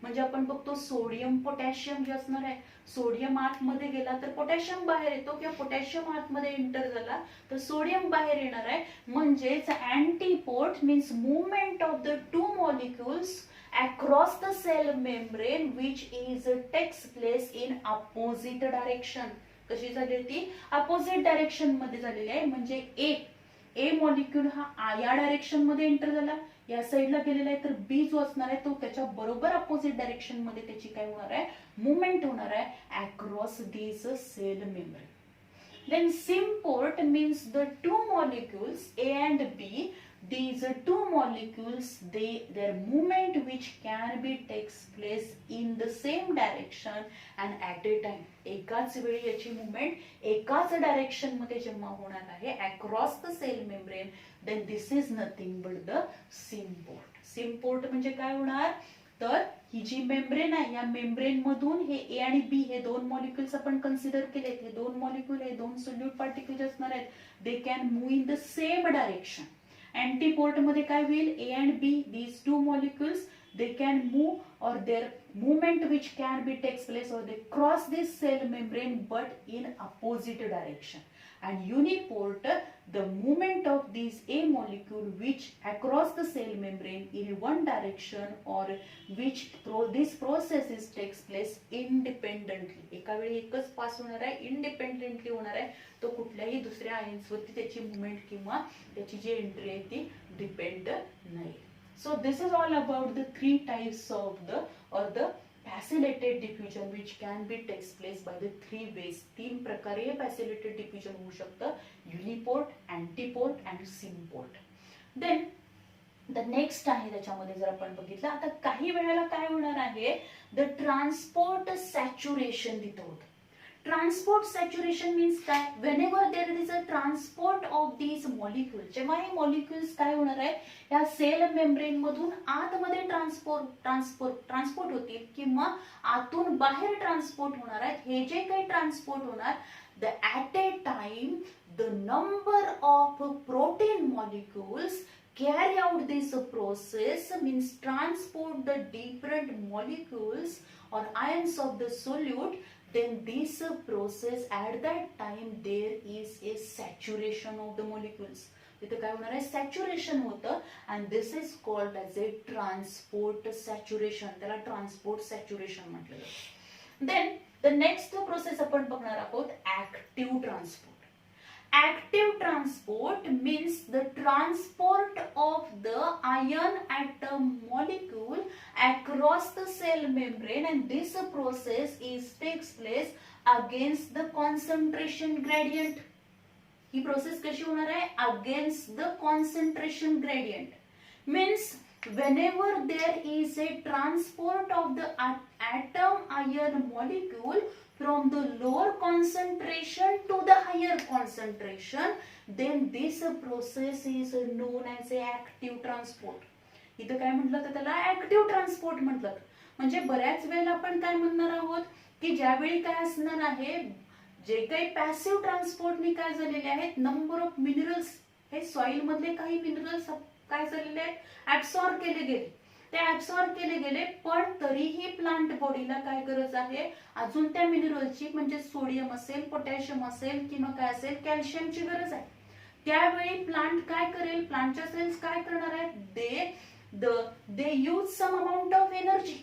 [SPEAKER 1] म्हणजे आपण बघतो sodium potassium जे असणार आहे, sodium आतमध्ये गेला तर potassium बाहेर येतो किंवा पोटॅशियम आतमध्ये एंटर झाला तर सोडियम बाहेर येणार आहे. म्हणजेच antiport means movement of the two molecules across the cell membrane which is takes place in opposite direction. कशी झाली ती अपोजिट डायरेक्शन मध्ये झालेली आहे. म्हणजे ए मॉलिक्यूल हा या डायरेक्शन मध्ये एंटर झाला, या साईडला गेलेला आहे, तर बी जो असणार आहे तो त्याच्या बरोबर अपोजिट डायरेक्शन मध्ये त्याची काय होणार आहे मुवमेंट होणार आहे across this cell membrane. Then symport means the two molecules A and B. These two molecules, their movement which can be takes place in the same direction and at a time. एकाच वेळी याची movement एकाच direction मध्ये जेव्हा होणार आहे across the cell membrane, then this is nothing but the symport. symport म्हणजे काय होणार, तर ही जी मेम्ब्रेन आहे या मेम्ब्रेन मधून हे ए आणि बी हे दोन मॉलिक्युल्स आपण कन्सिडर केलेत. हे दोन मॉलिक्युल हे दोन सोल्यूट पार्टिकल्स असणार आहेत. They can move in the same direction. Antiport मध्ये काय होईल, A and B these two molecules they can move or their movement which can be takes place or they cross this cell membrane but in opposite direction. And uniport, the movement of these A molecule which across the cell membrane in one direction or which this process is takes place independently. एका वेळी एकच pass होणार आहे, independently होणार आहे, तो कुठल्याही दुसऱ्या आयन्स वरती त्याची मूवमेंट किंवा त्याची जी एंट्री आहे ती डिपेंड नाही. So this is all about the three types of the passilated diffusion which can be takes place by the three ways. तीन प्रकारे passilated diffusion होऊ शकतं, युनिपोर्ट, अँटीपोर्ट and symport. Then the next आहे त्याच्यामध्ये जर आपण बघितलं आता काही वेळेला काय होणार आहे, the transport saturation दिलं होतं. ट्रान्सपोर्ट सॅच्युरेशन मीन्स काय, whenever there is a transport of these molecules, जेव्हा हे मॉलिक्युल्स काय होणार आहे या सेल मेम्ब्रेन मधून आतमध्ये ट्रान्सपोर्ट होतील किंवा आतून बाहेर ट्रान्सपोर्ट होणार आहेत. हे जे काही ट्रान्सपोर्ट होणार the at a time the number of protein molecules carry out this process means transport the different molecules or ions of the solute, then this process at that time there is a saturation of the molecules. इथे काय होणार आहे, saturation होतं and this is called as a transport saturation. त्याला transport saturation म्हटलं जातं. Then the next process आपण बघणार आहोत active transport. Active transport means the transport of the ion atom molecule across the cell membrane and this process takes place against the concentration gradient. He process कशी होणार आहे, against the concentration gradient. Means whenever there is a transport of the atom ion molecule from the lower concentration to the higher concentration, then this process is known as a active transport. इथं काय म्हटलं तर त्याला active transport म्हटलं. म्हणजे बऱ्याच वेळेला आपण काय म्हणणार आहोत की ज्यावेळी काय असणार आहे, जे काही पॅसिव्ह ट्रान्सपोर्टनी काय झालेले आहेत, नंबर ऑफ मिनरल्स हे सॉइल मधले काही मिनरल्स काय झालेले आहेत ऍब्सॉर्ब केले गेले, ते ऍब्सॉर्ब केले गेले, पण तरीही प्लांट बॉडीला काय गरज आहे अजून त्या मिनरलची, म्हणजे सोडियम असेल, पोटॅशियम असेल किंवा काय असेल कॅल्शियमची गरज आहे. त्यावेळी प्लांट काय करेल, प्लांटच्या सेल्स काय करणार आहेत, they use some amount of energy.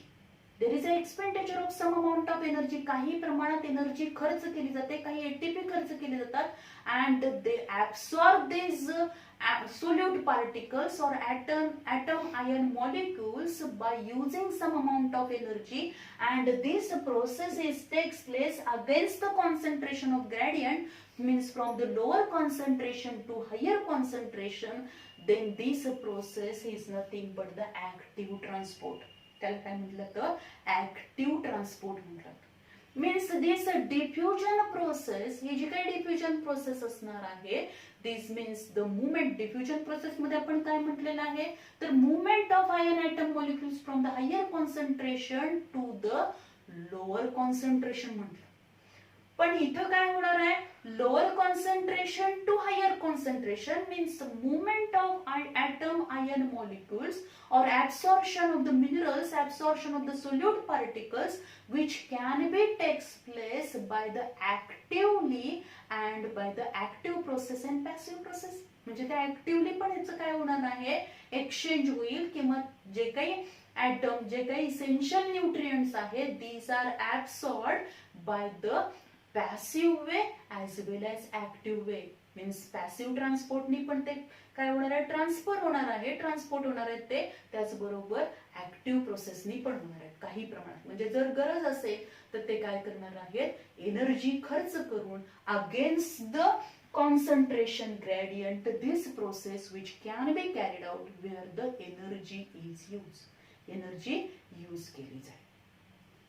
[SPEAKER 1] There is a expenditure of some amount of energy. काही प्रमाणात एनर्जी खर्च केली जाते, काही एटीपी खर्च केले जातात and they absorb these solute particles or atom ion molecules by using some amount of energy, and this process takes place against the concentration of gradient, means from the lower concentration to higher concentration. Then this process is nothing but the active transport. त्याला काय म्हटलं तर active transport म्हटलं. Means this diffusion process, ही जी काही diffusion process असणार आहे, this means the movement. Diffusion process मध्ये आपण काय म्हटलेलं आहे तर movement of ion atom molecules from the higher concentration to the lower concentration म्हटलं. पण इथं काय होणार आहे, lower concentration to higher concentration means movement of atom ion molecules or absorption of the minerals, absorption of the solute particles, which can be takes place by the actively and by the active process and passive process. म्हणजे त्या actively पण याचं काय होणार आहे, exchange होईल, किंवा जे काही ऍटम, जे काही इसेन्शियल न्यूट्रिएंट्स आहेत, these are absorbed by the passive way as well as active way. Means passive ट्रान्सपोर्टनी पण ते काय होणार आहे, ट्रान्सफर होणार आहे, ट्रान्सपोर्ट होणार आहे ते, त्याचबरोबर ऍक्टिव्ह प्रोसेसनी पण होणार आहे काही प्रमाणात. म्हणजे जर गरज असेल तर ते काय करणार आहेत, एनर्जी खर्च करून against the concentration gradient, this process which can be carried out where the energy is used, energy use केली जाईल.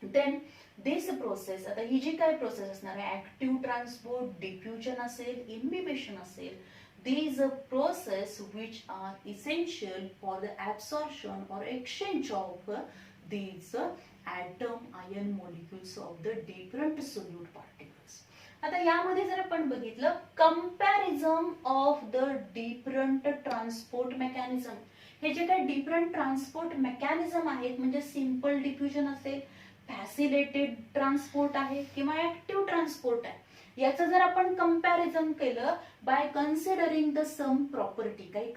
[SPEAKER 1] Then this process, आता ही जी काय प्रोसेस असणार आहे, ऍक्टिव्ह ट्रान्सपोर्ट, डिफ्युजन असेल, इन्हिबिशन असेल, these process which are essential for the absorption or exchange of these atom ion molecules of the different solute particles. आता यामध्ये जर आपण बघितलं comparison of the different transport mechanism, हे जे काही डिफरंट ट्रान्सपोर्ट मेकॅनिझम आहेत, म्हणजे सिंपल डिफ्युजन असेल, फॅसिलिटेड ट्रान्सपोर्ट आहे किंवा ऍक्टिव्ह ट्रान्सपोर्ट आहे, याचं जर आपण कंपॅरिझन केलं by considering the some property, काही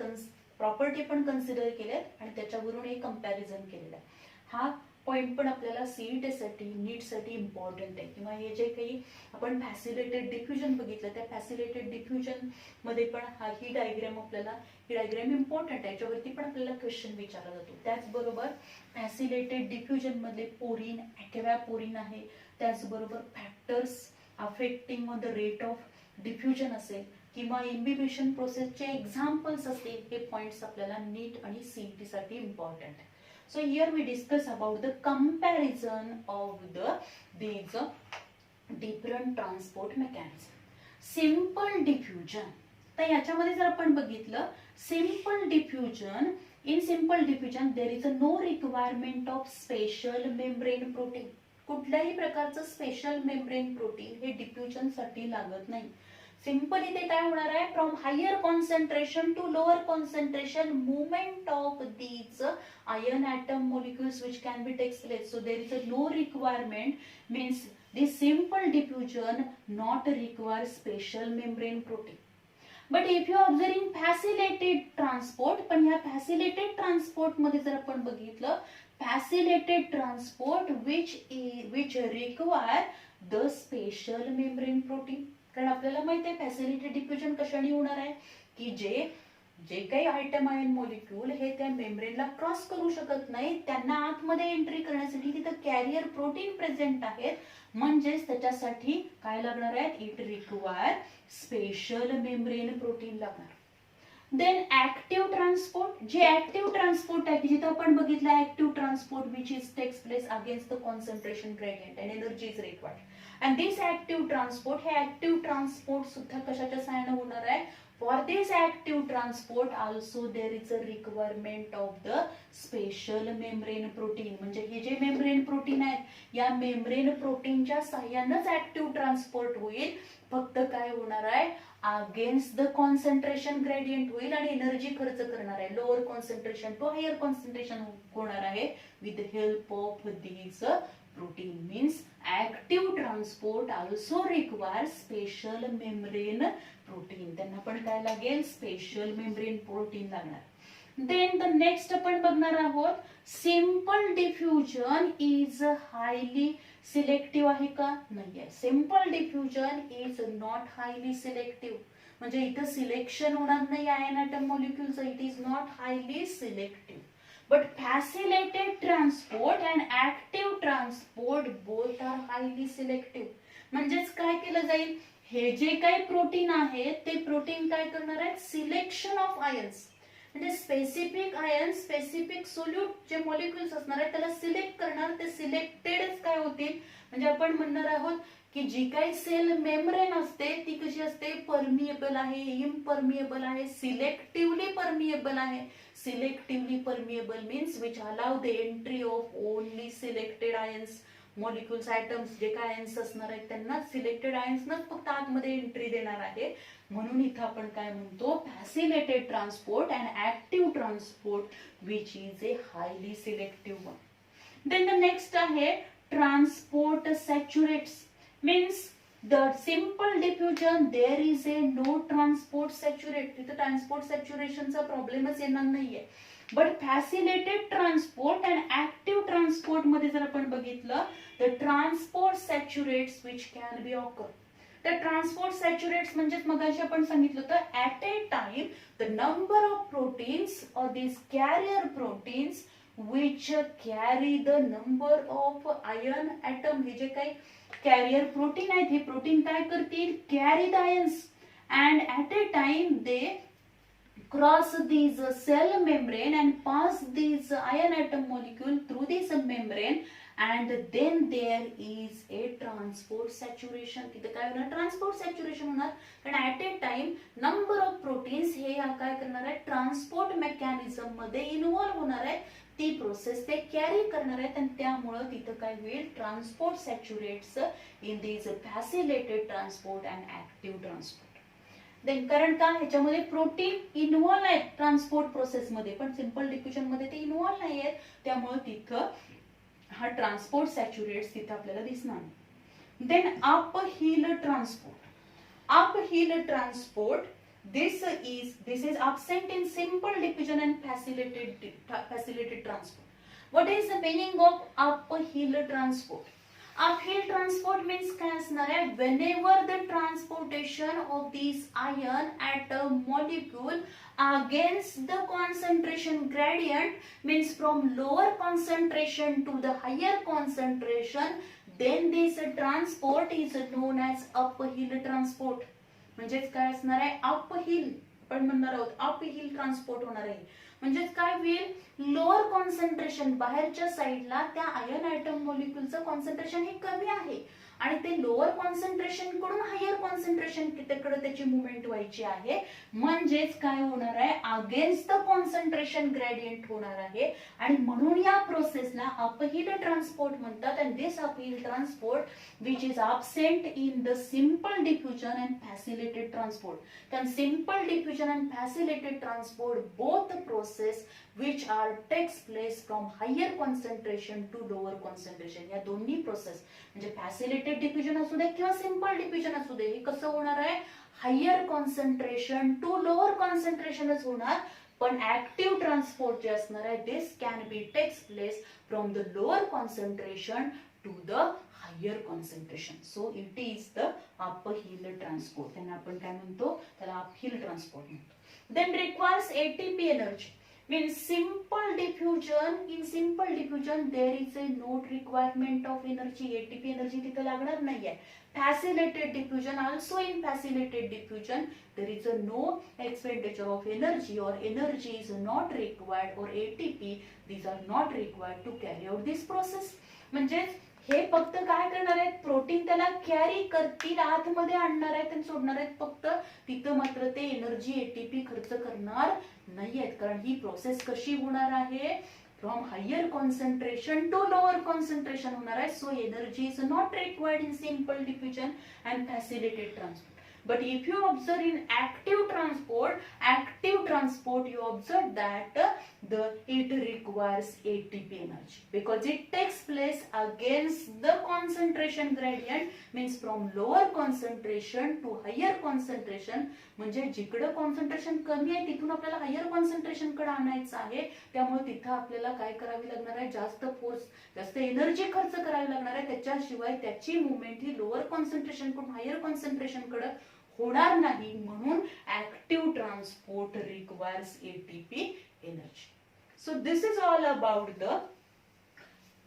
[SPEAKER 1] प्रॉपर्टी पण कन्सिडर केल्यात आणि त्याच्यावरून एक कंपॅरिझन केलेलं आहे. हा पॉइंट पण आपल्याला सीईटी साठी, नीट साठी इम्पॉर्टंट आहे. किंवा हे जे काही आपण फॅसिलिटेड डिफ्युजन बघितलं, त्या फॅसिलिटेड डिफ्युजन मध्ये पण ही डायग्राम आपल्याला, ही डायग्राम इम्पॉर्टंट आहे, याच्यावरती पण आपल्याला क्वेश्चन विचारला जातो. त्याचबरोबर फॅसिलिटेड डिफ्युजन मध्ये पोरिन, ॲक्वापोरिन आहे, त्याचबरोबर factors affecting on the rate of diffusion असेल किंवा इन्हिबिशन प्रोसेसचे एक्झाम्पल्स असतील, हे पॉइंट्स आपल्याला नीट आणि सीईटी साठी इम्पॉर्टंट आहे. So here we discuss about the comparison of these different transport mechanism. Simple diffusion. तर याच्यामध्ये जर आपण बघितलं simple diffusion, in simple diffusion there is no requirement of special membrane protein. कुठल्याही प्रकारचं स्पेशल मेम्ब्रेन प्रोटीन हे diffusion साठी लागत नाही. सिंपली ते काय होणार आहे, from higher concentration to lower concentration movement of these ion atom molecules which can be takes place. So there is a no requirement, means this simple diffusion not require special membrane protein. But if you are observing facilitated transport, पण ह्या facilitated transport मध्ये जर आपण बघितलं, facilitated transport which require the special membrane protein. कारण आपल्याला माहिती आहे फॅसिलिटेड डिफ्युजन कशाने होणार आहे की जे काही आयटम आयन मॉलिक्यूल हे त्या मेम्ब्रेनला क्रॉस करू शकत नाही, त्यांना आतमध्ये एंट्री करण्यासाठी तिथं कॅरियर प्रोटीन प्रेझेंट आहेत, म्हणजेच त्याच्यासाठी काय लागणार आहे, it require special membrane protein लागणार. देन ऍक्टिव्ह ट्रान्सपोर्ट, जे ऍक्टिव्ह ट्रान्सपोर्ट आहे की जिथं आपण बघितलं active transport which is takes place against the concentration gradient and energy is required. And this active transport, हे active transport सुद्धा कशाच्या सहाय्याने होणार आहे, for this active transport also there is a requirement of the special membrane protein. म्हणजे हे जे membrane protein आहेत, या मेम्ब्रेन प्रोटीनच्या सहाय्यानेच ऍक्टिव्ह ट्रान्सपोर्ट होईल. फक्त काय होणार आहे, अगेन्स्ट द कॉन्सन्ट्रेशन ग्रेडियंट होईल आणि एनर्जी खर्च करणार आहे, lower concentration to higher concentration होणार आहे with help of these protein. Means active transport also requires special membrane protein. त्यांना पण काय लागेल, स्पेशल मेम्ब्रेन प्रोटीन लागणार. देन द नेक्स्ट आपण बघणार आहोत, simple diffusion is highly selective आहे का? नाहीये. Simple diffusion is not highly selective. म्हणजे इथं सिलेक्शन होणार नाही आयन ऍटम मॉलिक्युलचं. It is not highly selective. But facilitated transport and active transport both are highly selective. म्हणजेच काय केलं जाईल, हे जे काही प्रोटीन आहे ते प्रोटीन काय करणार आहे, सिलेक्शन ऑफ आयन्स, म्हणजे स्पेसिफिक आयन, स्पेसिफिक सोल्यूट जे मॉलिक्युल्स असणार आहेत त्याला सिलेक्ट करणार. ते सिलेक्टेडच काय होतील, म्हणजे आपण म्हणणार आहोत की जी काही सेल मेम्ब्रेन असते ती कशी असते, परमिएबल आहे, इम्परमिएबल आहे, सिलेक्टिव्हली परमिएबल आहे. Selectively permeable means which allow the entry of only selected ions. Molecules, atoms जे काय आयन्स असणार आहेत त्यांना सिलेक्टेड आयन्सनाच फक्त आतमध्ये एंट्री देणार आहे. म्हणून इथं आपण काय म्हणतो, facilitated transport and active transport which is a highly selective one. Then the next आहे transport saturates. Means the simple diffusion there is a no transport saturate. तिथं ट्रान्सपोर्ट सॅच्युरेशनचा प्रॉब्लेमच येणार नाहीये. But facilitated transport and active transport मध्ये जर आपण बघितलं तर transport saturates which can be occur. तर ट्रान्सपोर्ट सॅच्युरेट्स म्हणजेच मगाशी आपण सांगितलं होतं, at a time the number of proteins और दिस carrier proteins which carry the number of ion atom. हे जे काही कॅरियर प्रोटीन आहेत हे प्रोटीन काय करतील, carry the ions and at a time they cross these cell membrane and pass these ion atom molecule through this membrane and then there is a transport saturation. तिथे काय होणार, transport saturation होणार. कारण at a time number of proteins हे काय करणार आहे, transport mechanism मध्ये इन्व्हॉल्व होणार आहे. ती प्रोसेस ते कॅरी करणार आहेत आणि त्यामुळे तिथं काय होईल, transport saturates in this facilitated transport and active transport. Then कारण का, ह्याच्यामध्ये प्रोटीन इन्व्हॉल्व आहेत ट्रान्सपोर्ट प्रोसेस मध्ये, पण सिंपल डिफ्युजन मध्ये ते इन्व्हॉल्व नाही आहेत. त्यामुळे तिथं हा ट्रान्सपोर्ट सॅच्युरेट्स तिथं आपल्याला दिसणार नाही. Then up hill transport. Up hill transport this is absent in simple diffusion and facilitated transport. What is the meaning of uphill transport? Uphill transport means काय असणार आहे, whenever the transportation of these ion atom molecule against the concentration gradient, means from lower concentration to the higher concentration, then this transport is known as uphill transport. म्हणजेच काय असणार आहे, uphill आपण म्हणणार आहोत, अपहिल ट्रान्सपोर्ट होणार आहे. म्हणजेच काय होईल, लोअर कॉन्सन्ट्रेशन, बाहेरच्या साईडला त्या आयन ऍटम मॉलिक्युलचं कॉन्सन्ट्रेशन हे कमी आहे आणि ते लोअर कॉन्सन्ट्रेशन कडून हायर कॉन्सन्ट्रेशन तिकडे त्याची मुवमेंट व्हायची आहे. म्हणजेच काय होणार आहे, अगेन्स्ट द कॉन्सन्ट्रेशन ग्रेडियंट होणार आहे आणि म्हणून या प्रोसेसला अपहिल ट्रान्सपोर्ट म्हणतात. And this uphill transport which is absent in the simple diffusion and facilitated transport. Can simple diffusion and facilitated transport both process which are takes place from higher concentration to lower concentration. या दोन्ही process म्हणजे फॅसिलिटेटेड diffusion असू दे किंवा simple diffusion असू दे, हे कसं होणार आहे, हायर कॉन्सन्ट्रेशन टू लोअर कॉन्सन्ट्रेशनच होणार. पण ऍक्टिव्ह ट्रान्सपोर्ट जे असणार आहे, this can be takes place from the lower concentration to the higher concentration. So it is the uphill transport. त्यांना आपण काय म्हणतो, त्याला uphill transport म्हणतो. Then requires ATP energy. Means simple diffusion, in simple diffusion there is a no requirement of energy. ATP energy तिथे लागणार नाहीये. Facilitated diffusion, also in facilitated diffusion there is a no expenditure of energy or energy is not required or ATP these are not required to carry out this process. म्हणजे हे फक्त काय करणार आहेत, protein त्याला कॅरी करतील, आतमध्ये आणणार आहेत आणि सोडणार आहेत फक्त. तिथं मात्र ते एनर्जी एटीपी खर्च करणार नाहीयेत. कारण ही प्रोसेस कशी होणार आहे, from higher concentration to lower concentration होणार आहे. So energy is not required in simple diffusion and facilitated transport. But if you observe in active transport, you observe that it requires ATP energy because it takes place against the concentration gradient, means from lower concentration to higher concentration. म्हणजे जिकडे concentration कमी आहे तिथून आपल्याला higher concentration कडे आणायचं आहे. त्यामुळे तिथं आपल्याला काय करावी लागणार आहे, जास्त फोर्स, जास्त एनर्जी खर्च करावी लागणार आहे. त्याच्याशिवाय त्याची मुवमेंट ही लोअर कॉन्सन्ट्रेशन कडून हायर कॉन्सन्ट्रेशन कडे होणार नाही. म्हणून active transport requires ATP energy. So this is all about the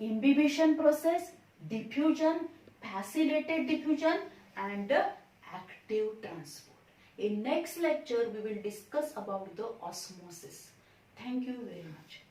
[SPEAKER 1] imbibition process, diffusion, passivated diffusion and active transport. In next lecture we will discuss about the osmosis. Thank you very much.